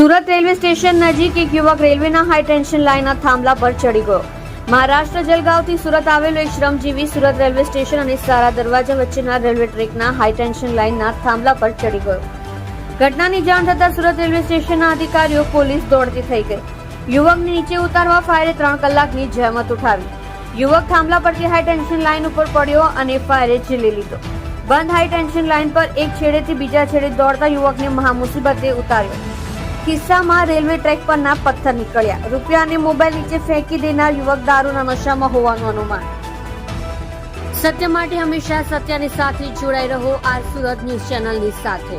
Surat railway station નજીક એક યુવક રેલવેના હાઈ ટેન્શન લાઇનના થાંભલા પર ચડી ગયો. મહારાષ્ટ્ર જલગાંવથી સુરત આવેલો એક શ્રમજીવી સુરત રેલવે સ્ટેશન અને સારા દરવાજા વચ્ચેના રેલવે ટ્રેકના હાઈ ટેન્શન લાઇનના થાંભલા પર ચડી ગયો. ઘટનાની જાણ થતાં સુરત રેલવે સ્ટેશનના અધિકારીઓ પોલીસ દોડતી થઈ ગઈ. યુવકને નીચે ઉતારવા ફાયરે 3 કલાકની જહેમત ઉઠાવી. યુવક થાંભલા પરથી હાઈ ટેન્શન લાઇન ઉપર પડ્યો અને ફાયરે ઝીલી લીધો. બંધ હાઈ ટેન્શન લાઇન પર એક છેડેથી બીજા છેડે દોડતા યુવકને મહામુસીબતે ઉતાર્યો. કિસ્સામાં રેલવે ટ્રેક પરના પથ્થર નીકળ્યા. રૂપિયા અને મોબાઈલ નીચે ફેંકી દેનાર યુવક દારૂના નશામાં હોવાનું અનુમાન. સત્ય માટે હંમેશા સત્યની સાથે જોડાઈ રહો. આ સુરત ન્યૂઝ ચેનલની સાથે.